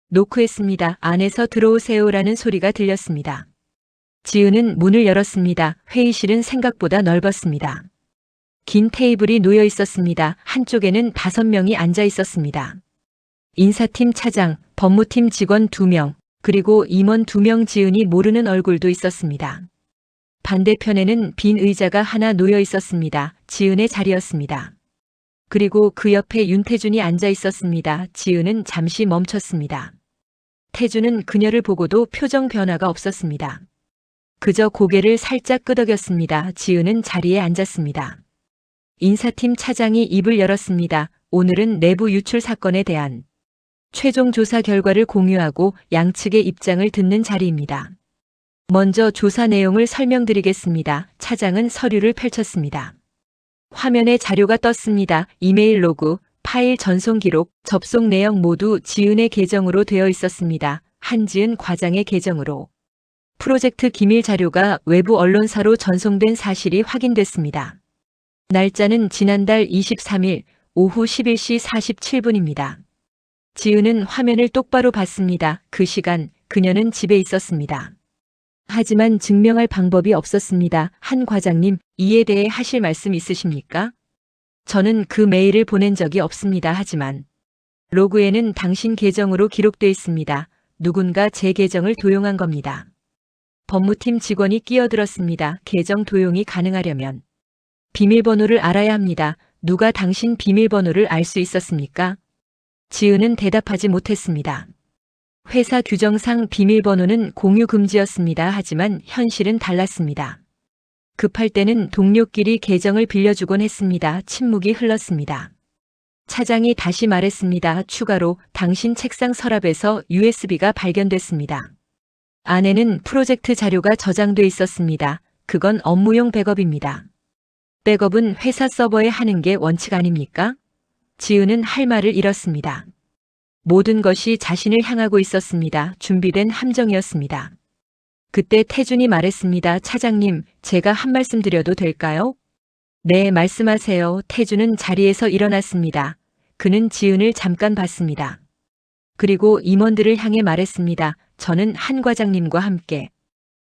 노크했습니다. 안에서 들어오세요라는 소리가 들렸습니다. 지은은 문을 열었습니다. 회의실은 생각보다 넓었습니다. 긴 테이블이 놓여 있었습니다. 한쪽에는 5명이 앉아 있었습니다. 인사팀 차장, 법무팀 직원 2명, 그리고 임원 2명. 지은이 모르는 얼굴도 있었습니다. 반대편에는 빈 의자가 하나 놓여 있었습니다. 지은의 자리였습니다. 그리고 그 옆에 윤태준이 앉아 있었습니다. 지은은 잠시 멈췄습니다. 태준은 그녀를 보고도 표정 변화가 없었습니다. 그저 고개를 살짝 끄덕였습니다. 지은은 자리에 앉았습니다. 인사팀 차장이 입을 열었습니다. 오늘은 내부 유출 사건에 대한 최종 조사 결과를 공유하고 양측의 입장을 듣는 자리입니다. 먼저 조사 내용을 설명드리겠습니다. 차장은 서류를 펼쳤습니다. 화면에 자료가 떴습니다. 이메일 로그, 파일 전송 기록, 접속 내용 모두 지은의 계정으로 되어 있었습니다. 한지은 과장의 계정으로. 프로젝트 기밀 자료가 외부 언론사로 전송된 사실이 확인됐습니다. 날짜는 지난달 23일 오후 11시 47분입니다. 지은은 화면을 똑바로 봤습니다. 그 시간 그녀는 집에 있었습니다. 하지만 증명할 방법이 없었습니다. 한 과장님, 이에 대해 하실 말씀 있으십니까? 저는 그 메일을 보낸 적이 없습니다. 하지만 로그에는 당신 계정으로 기록돼 있습니다. 누군가 제 계정을 도용한 겁니다. 법무팀 직원이 끼어들었습니다. 계정 도용이 가능하려면 비밀번호를 알아야 합니다. 누가 당신 비밀번호를 알 수 있었습니까? 지은은 대답하지 못했습니다. 회사 규정상 비밀번호는 공유 금지였습니다. 하지만 현실은 달랐습니다. 급할 때는 동료끼리 계정을 빌려주곤 했습니다. 침묵이 흘렀습니다. 차장이 다시 말했습니다. 추가로 당신 책상 서랍에서 USB가 발견됐습니다. 안에는 프로젝트 자료가 저장돼 있었습니다. 그건 업무용 백업입니다. 백업은 회사 서버에 하는 게 원칙 아닙니까? 지은은 할 말을 잃었습니다. 모든 것이 자신을 향하고 있었습니다. 준비된 함정이었습니다. 그때 태준이 말했습니다. 차장님, 제가 한 말씀 드려도 될까요? 네, 말씀하세요. 태준은 자리에서 일어났습니다. 그는 지은을 잠깐 봤습니다. 그리고 임원들을 향해 말했습니다. 저는 한 과장님과 함께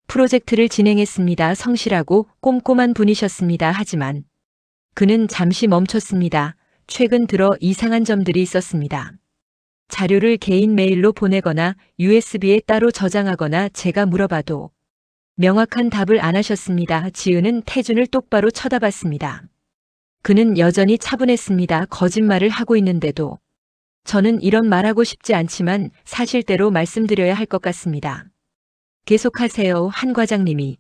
프로젝트를 진행했습니다. 성실하고 꼼꼼한 분이셨습니다. 하지만 그는 잠시 멈췄습니다. 최근 들어 이상한 점들이 있었습니다. 자료를 개인 메일로 보내거나 USB에 따로 저장하거나 제가 물어봐도 명확한 답을 안 하셨습니다. 지은은 태준을 똑바로 쳐다봤습니다. 그는 여전히 차분했습니다. 거짓말을 하고 있는데도 저는 이런 말하고 싶지 않지만 사실대로 말씀드려야 할 것 같습니다. 계속하세요. 한 과장님이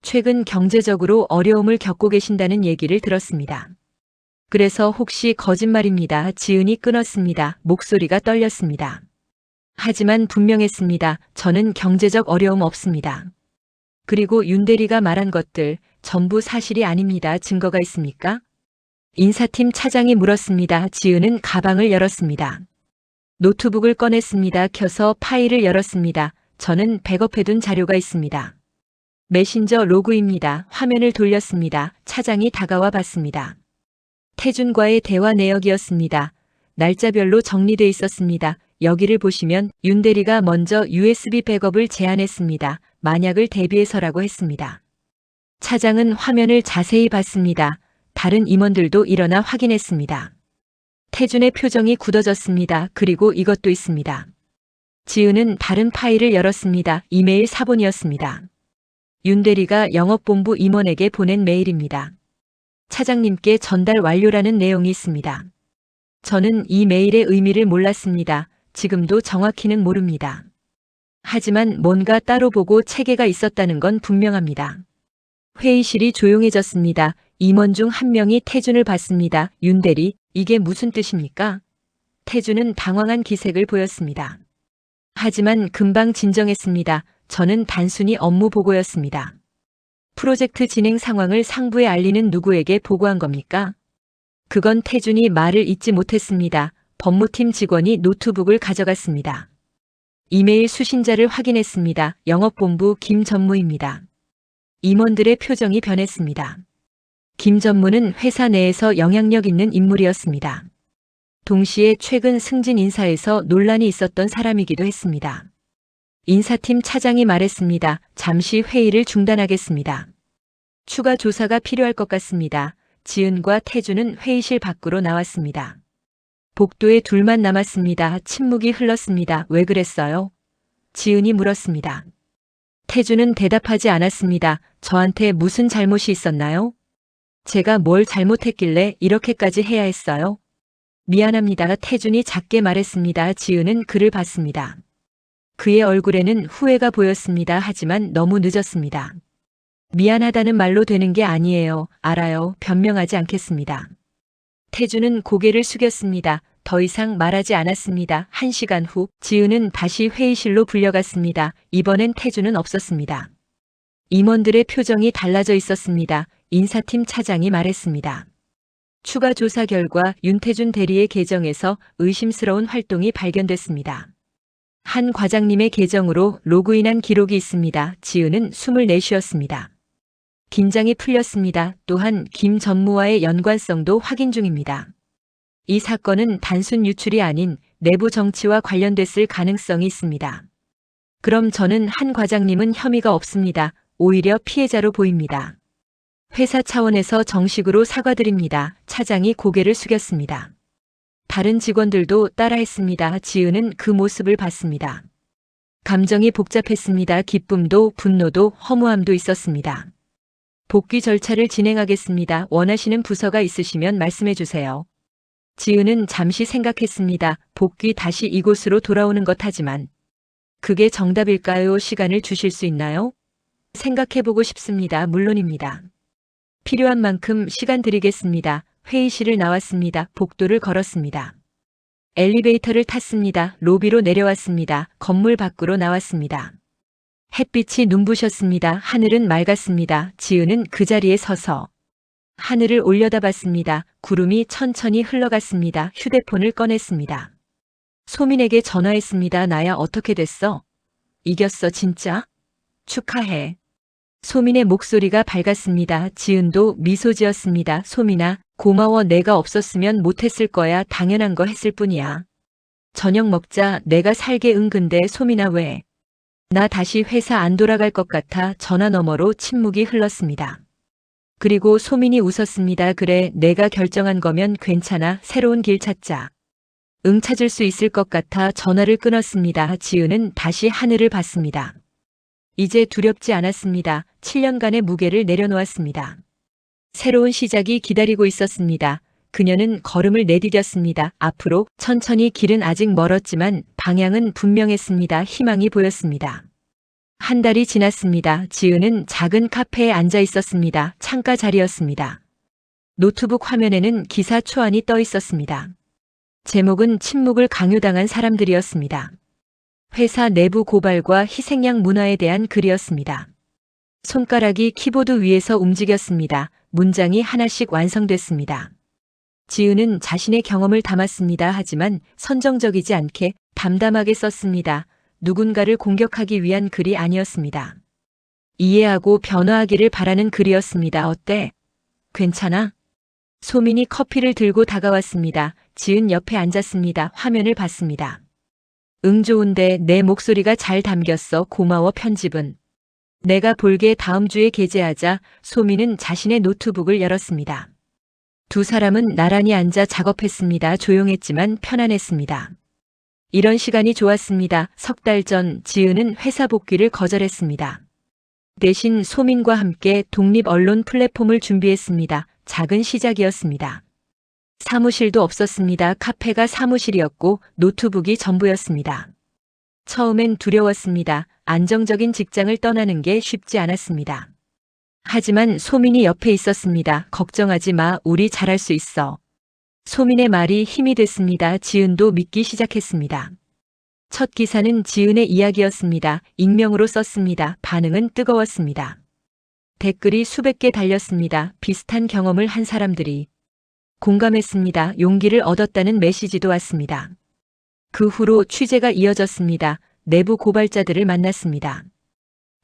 최근 경제적으로 어려움을 겪고 계신다는 얘기를 들었습니다. 그래서 혹시 거짓말입니다. 지은이 끊었습니다. 목소리가 떨렸습니다. 하지만 분명했습니다. 저는 경제적 어려움 없습니다. 그리고 윤대리가 말한 것들 전부 사실이 아닙니다. 증거가 있습니까? 인사팀 차장이 물었습니다. 지은은 가방을 열었습니다. 노트북을 꺼냈습니다. 켜서 파일을 열었습니다. 저는 백업해둔 자료가 있습니다. 메신저 로그입니다. 화면을 돌렸습니다. 차장이 다가와 봤습니다. 태준과의 대화 내역이었습니다. 날짜별로 정리돼 있었습니다. 여기를 보시면 윤대리가 먼저 USB 백업을 제안했습니다. 만약을 대비해서라고 했습니다. 차장은 화면을 자세히 봤습니다. 다른 임원들도 일어나 확인했습니다. 태준의 표정이 굳어졌습니다. 그리고 이것도 있습니다. 지은은 다른 파일을 열었습니다. 이메일 사본이었습니다. 윤대리가 영업본부 임원에게 보낸 메일입니다. 차장님께 전달 완료라는 내용이 있습니다. 저는 이 메일의 의미를 몰랐습니다. 지금도 정확히는 모릅니다. 하지만 뭔가 따로 보고 체계가 있었다는 건 분명합니다. 회의실이 조용해졌습니다. 임원 중 한 명이 태준을 봤습니다. 윤대리, 이게 무슨 뜻입니까? 태준은 당황한 기색을 보였습니다. 하지만 금방 진정했습니다. 저는 단순히 업무 보고였습니다. 프로젝트 진행 상황을 상부에 알리는 누구에게 보고한 겁니까? 그건 태준이 말을 잇지 못했습니다. 법무팀 직원이 노트북을 가져갔습니다. 이메일 수신자를 확인했습니다. 영업본부 김전무입니다. 임원들의 표정이 변했습니다. 김전무는 회사 내에서 영향력 있는 인물이었습니다. 동시에 최근 승진 인사에서 논란이 있었던 사람이기도 했습니다. 인사팀 차장이 말했습니다. 잠시 회의를 중단하겠습니다. 추가 조사가 필요할 것 같습니다. 지은과 태준은 회의실 밖으로 나왔습니다. 복도에 둘만 남았습니다. 침묵이 흘렀습니다. 왜 그랬어요? 지은이 물었습니다. 태준은 대답하지 않았습니다. 저한테 무슨 잘못이 있었나요? 제가 뭘 잘못했길래 이렇게까지 해야 했어요? 미안합니다. 태준이 작게 말했습니다. 지은은 그를 봤습니다. 그의 얼굴에는 후회가 보였습니다. 하지만 너무 늦었습니다. 미안하다는 말로 되는 게 아니에요. 알아요. 변명하지 않겠습니다. 태준은 고개를 숙였습니다. 더 이상 말하지 않았습니다. 1시간 후 지은은 다시 회의실로 불려갔습니다. 이번엔 태준은 없었습니다. 임원들의 표정이 달라져 있었습니다. 인사팀 차장이 말했습니다. 추가 조사 결과 윤태준 대리의 계정에서 의심스러운 활동이 발견됐습니다. 한 과장님의 계정으로 로그인한 기록이 있습니다. 지은은 숨을 내쉬었습니다. 긴장이 풀렸습니다. 또한 김 전무와의 연관성도 확인 중입니다. 이 사건은 단순 유출이 아닌 내부 정치와 관련됐을 가능성이 있습니다. 그럼 저는 한 과장님은 혐의가 없습니다. 오히려 피해자로 보입니다. 회사 차원에서 정식으로 사과드립니다. 차장이 고개를 숙였습니다. 다른 직원들도 따라했습니다. 지은은 그 모습을 봤습니다. 감정이 복잡했습니다. 기쁨도 분노도 허무함도 있었습니다. 복귀 절차를 진행하겠습니다. 원하시는 부서가 있으시면 말씀해 주세요. 지은은 잠시 생각했습니다. 복귀 다시 이곳으로 돌아오는 것 하지만 그게 정답일까요? 시간을 주실 수 있나요? 생각해보고 싶습니다. 물론입니다. 필요한 만큼 시간 드리겠습니다. 회의실을 나왔습니다. 복도를 걸었습니다. 엘리베이터를 탔습니다. 로비로 내려왔습니다. 건물 밖으로 나왔습니다. 햇빛이 눈부셨습니다. 하늘은 맑았습니다. 지은은 그 자리에 서서 하늘을 올려다봤습니다. 구름이 천천히 흘러갔습니다. 휴대폰을 꺼냈습니다. 소민에게 전화했습니다. 나야 어떻게 됐어? 이겼어 진짜? 축하해. 소민의 목소리가 밝았습니다. 지은도 미소 지었습니다. 소민아, 고마워. 내가 없었으면 못했을 거야. 당연한 거 했을 뿐이야. 저녁 먹자. 내가 살게. 응. 근데 소민아 왜? 나 다시 회사 안 돌아갈 것 같아. 전화 너머로 침묵이 흘렀습니다. 그리고 소민이 웃었습니다. 그래, 내가 결정한 거면 괜찮아. 새로운 길 찾자. 응, 찾을 수 있을 것 같아. 전화를 끊었습니다. 지은은 다시 하늘을 봤습니다. 이제 두렵지 않았습니다. 7년간의 무게를 내려놓았습니다. 새로운 시작이 기다리고 있었습니다. 그녀는 걸음을 내디뎠습니다. 앞으로 천천히. 길은 아직 멀었지만 방향은 분명했습니다. 희망이 보였습니다. 한 달이 지났습니다. 지은은 작은 카페에 앉아 있었습니다. 창가 자리였습니다. 노트북 화면에는 기사 초안이 떠 있었습니다. 제목은 침묵을 강요당한 사람들이었습니다. 회사 내부 고발과 희생양 문화에 대한 글이었습니다. 손가락이 키보드 위에서 움직였습니다. 문장이 하나씩 완성됐습니다. 지은은 자신의 경험을 담았습니다. 하지만 선정적이지 않게 담담하게 썼습니다. 누군가를 공격하기 위한 글이 아니었습니다. 이해하고 변화하기를 바라는 글이었습니다. 어때? 괜찮아? 소민이 커피를 들고 다가왔습니다. 지은 옆에 앉았습니다. 화면을 봤습니다. 응, 좋은데 내 목소리가 잘 담겼어. 고마워. 편집은 내가 볼게. 다음 주에 게재하자. 소민은 자신의 노트북을 열었습니다. 두 사람은 나란히 앉아 작업했습니다. 조용했지만 편안했습니다. 이런 시간이 좋았습니다. 석 달 전 지은은 회사 복귀를 거절했습니다. 대신 소민과 함께 독립 언론 플랫폼을 준비했습니다. 작은 시작이었습니다. 사무실도 없었습니다. 카페가 사무실이었고 노트북이 전부였습니다. 처음엔 두려웠습니다. 안정적인 직장을 떠나는 게 쉽지 않았습니다. 하지만 소민이 옆에 있었습니다. 걱정하지 마. 우리 잘할 수 있어. 소민의 말이 힘이 됐습니다. 지은도 믿기 시작했습니다. 첫 기사는 지은의 이야기였습니다. 익명으로 썼습니다. 반응은 뜨거웠습니다. 댓글이 수백 개 달렸습니다. 비슷한 경험을 한 사람들이 공감했습니다. 용기를 얻었다는 메시지도 왔습니다. 그 후로 취재가 이어졌습니다. 내부 고발자들을 만났습니다.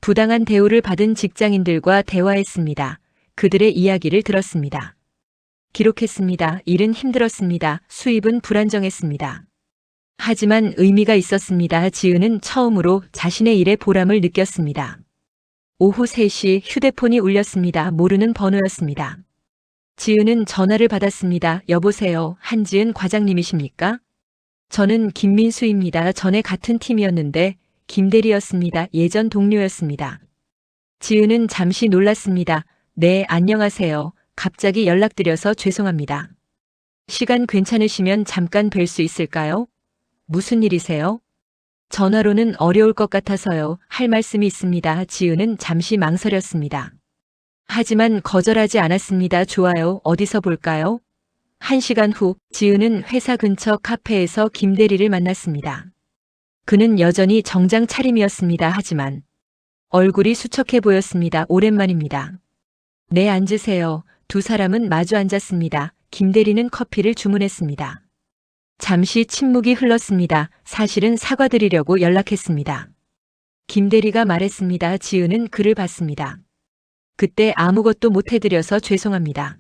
부당한 대우를 받은 직장인들과 대화했습니다. 그들의 이야기를 들었습니다. 기록했습니다. 일은 힘들었습니다. 수입은 불안정했습니다. 하지만 의미가 있었습니다. 지은은 처음으로 자신의 일에 보람을 느꼈습니다. 오후 3시 휴대폰이 울렸습니다. 모르는 번호였습니다. 지은은 전화를 받았습니다. 여보세요. 한지은 과장님이십니까? 저는 김민수입니다. 전에 같은 팀이었는데 김대리였습니다. 예전 동료였습니다. 지은은 잠시 놀랐습니다. 네, 안녕하세요. 갑자기 연락드려서 죄송합니다. 시간 괜찮으시면 잠깐 뵐 수 있을까요? 무슨 일이세요? 전화로는 어려울 것 같아서요. 할 말씀이 있습니다. 지은은 잠시 망설였습니다. 하지만 거절하지 않았습니다. 좋아요. 어디서 볼까요? 1시간 후 지은은 회사 근처 카페에서 김대리를 만났습니다. 그는 여전히 정장 차림이었습니다. 하지만 얼굴이 수척해 보였습니다. 오랜만입니다. 네, 앉으세요. 두 사람은 마주 앉았습니다. 김대리는 커피를 주문했습니다. 잠시 침묵이 흘렀습니다. 사실은 사과드리려고 연락했습니다. 김대리가 말했습니다. 지은은 글을 봤습니다. 그때 아무것도 못해드려서 죄송합니다.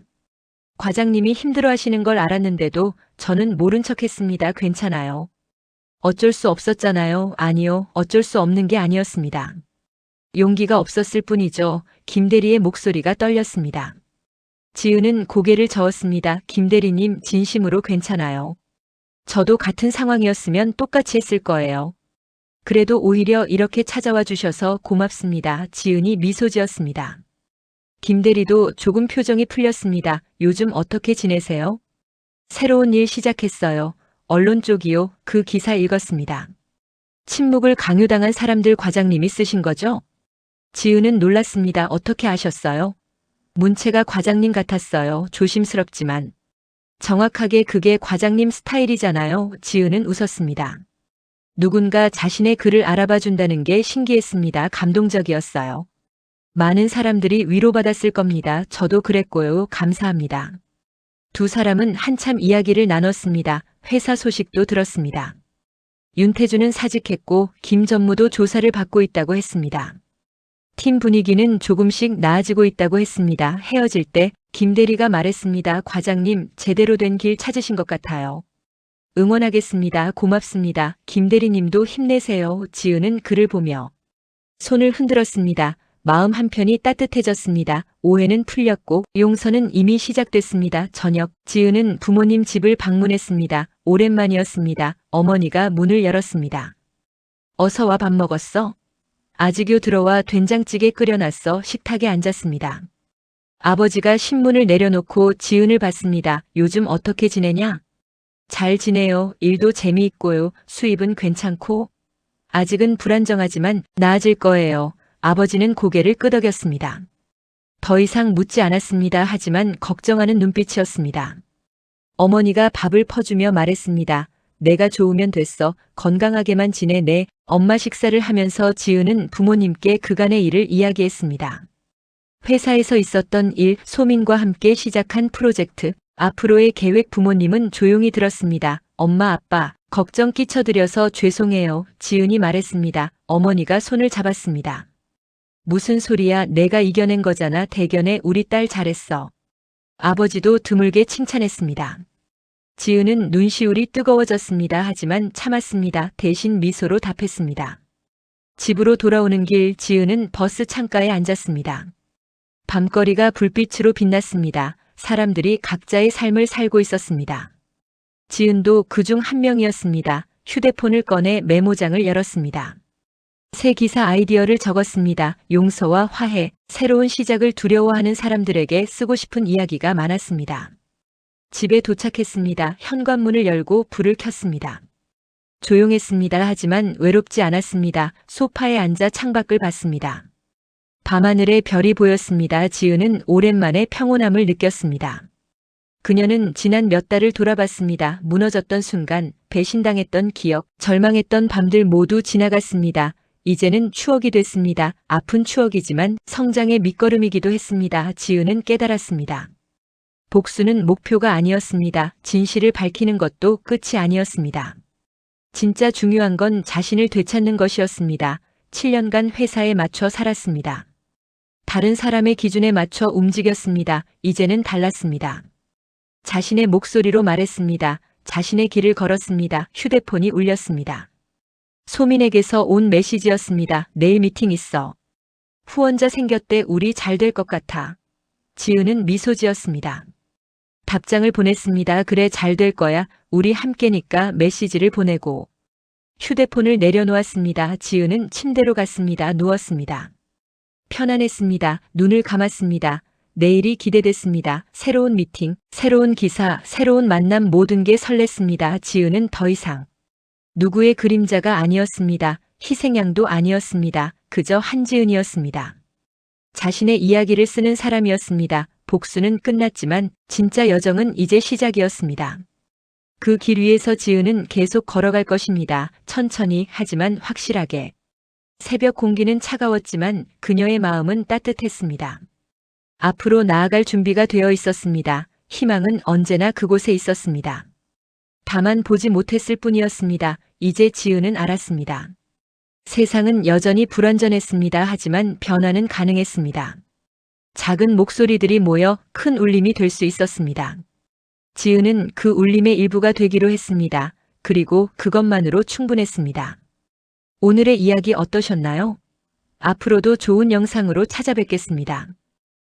과장님이 힘들어하시는 걸 알았는데도 저는 모른 척했습니다. 괜찮아요. 어쩔 수 없었잖아요. 아니요, 어쩔 수 없는 게 아니었습니다. 용기가 없었을 뿐이죠. 김대리의 목소리가 떨렸습니다. 지은은 고개를 저었습니다. 김대리님, 진심으로 괜찮아요. 저도 같은 상황이었으면 똑같이 했을 거예요. 그래도 오히려 이렇게 찾아와 주셔서 고맙습니다. 지은이 미소 지었습니다. 김대리도 조금 표정이 풀렸습니다. 요즘 어떻게 지내세요? 새로운 일 시작했어요. 언론 쪽이요. 그 기사 읽었습니다. 침묵을 강요당한 사람들 과장님이 쓰신 거죠? 지은은 놀랐습니다. 어떻게 아셨어요? 문체가 과장님 같았어요. 조심스럽지만. 정확하게 그게 과장님 스타일이잖아요. 지은은 웃었습니다. 누군가 자신의 글을 알아봐 준다는 게 신기했습니다. 감동적이었어요. 많은 사람들이 위로받았을 겁니다. 저도 그랬고요. 감사합니다. 두 사람은 한참 이야기를 나눴습니다. 회사 소식도 들었습니다. 윤태주는 사직했고 김 전무도 조사를 받고 있다고 했습니다. 팀 분위기는 조금씩 나아지고 있다고 했습니다. 헤어질 때 김대리가 말했습니다. 과장님, 제대로 된 길 찾으신 것 같아요. 응원하겠습니다. 고맙습니다. 김대리님도 힘내세요. 지은은 글을 보며 손을 흔들었습니다. 마음 한편이 따뜻해졌습니다. 오해는 풀렸고 용서는 이미 시작됐습니다. 저녁, 지은은 부모님 집을 방문했습니다. 오랜만이었습니다. 어머니가 문을 열었습니다. 어서 와, 밥 먹었어? 아직요. 들어와 된장찌개 끓여놨어. 식탁에 앉았습니다. 아버지가 신문을 내려놓고 지은을 봤습니다. 요즘 어떻게 지내냐? 잘 지내요. 일도 재미있고요. 수입은 괜찮고. 아직은 불안정하지만 나아질 거예요. 아버지는 고개를 끄덕였습니다. 더 이상 묻지 않았습니다. 하지만 걱정하는 눈빛이었습니다. 어머니가 밥을 퍼주며 말했습니다. 내가 좋으면 됐어. 건강하게만 지내. 네. 엄마. 식사를 하면서 지은은 부모님께 그간의 일을 이야기했습니다. 회사에서 있었던 일, 소민과 함께 시작한 프로젝트, 앞으로의 계획. 부모님은 조용히 들었습니다. 엄마, 아빠, 걱정 끼쳐드려서 죄송해요. 지은이 말했습니다. 어머니가 손을 잡았습니다. 무슨 소리야? 내가 이겨낸 거잖아. 대견해. 우리 딸 잘했어. 아버지도 드물게 칭찬했습니다. 지은은 눈시울이 뜨거워졌습니다. 하지만 참았습니다. 대신 미소로 답했습니다. 집으로 돌아오는 길, 지은은 버스 창가에 앉았습니다. 밤거리가 불빛으로 빛났습니다. 사람들이 각자의 삶을 살고 있었습니다. 지은도 그중 한 명이었습니다. 휴대폰을 꺼내 메모장을 열었습니다. 새 기사 아이디어를 적었습니다. 용서와 화해, 새로운 시작을 두려워하는 사람들에게 쓰고 싶은 이야기가 많았습니다. 집에 도착했습니다. 현관문을 열고 불을 켰습니다. 조용했습니다. 하지만 외롭지 않았습니다. 소파에 앉아 창밖을 봤습니다. 밤하늘에 별이 보였습니다. 지은은 오랜만에 평온함을 느꼈습니다. 그녀는 지난 몇 달을 돌아봤습니다. 무너졌던 순간, 배신당했던 기억, 절망했던 밤들 모두 지나갔습니다. 이제는 추억이 됐습니다. 아픈 추억이지만 성장의 밑거름이기도 했습니다. 지은은 깨달았습니다. 복수는 목표가 아니었습니다. 진실을 밝히는 것도 끝이 아니었습니다. 진짜 중요한 건 자신을 되찾는 것이었습니다. 7년간 회사에 맞춰 살았습니다. 다른 사람의 기준에 맞춰 움직였습니다. 이제는 달랐습니다. 자신의 목소리로 말했습니다. 자신의 길을 걸었습니다. 휴대폰이 울렸습니다. 소민에게서 온 메시지였습니다. 내일 미팅 있어. 후원자 생겼대. 우리 잘 될 것 같아. 지은은 미소 지었습니다. 답장을 보냈습니다. 그래, 잘 될 거야. 우리 함께니까. 메시지를 보내고 휴대폰을 내려놓았습니다. 지은은 침대로 갔습니다. 누웠습니다. 편안했습니다. 눈을 감았습니다. 내일이 기대됐습니다. 새로운 미팅, 새로운 기사, 새로운 만남, 모든 게 설렜습니다. 지은은 더 이상 누구의 그림자가 아니었습니다. 희생양도 아니었습니다. 그저 한지은이었습니다. 자신의 이야기를 쓰는 사람이었습니다. 복수는 끝났지만 진짜 여정은 이제 시작이었습니다. 그 길 위에서 지은은 계속 걸어갈 것입니다. 천천히, 하지만 확실하게. 새벽 공기는 차가웠지만 그녀의 마음은 따뜻했습니다. 앞으로 나아갈 준비가 되어 있었습니다. 희망은 언제나 그곳에 있었습니다. 다만 보지 못했을 뿐이었습니다. 이제 지은은 알았습니다. 세상은 여전히 불완전했습니다. 하지만 변화는 가능했습니다. 작은 목소리들이 모여 큰 울림이 될 수 있었습니다. 지은은 그 울림의 일부가 되기로 했습니다. 그리고 그것만으로 충분했습니다. 오늘의 이야기 어떠셨나요? 앞으로도 좋은 영상으로 찾아뵙겠습니다.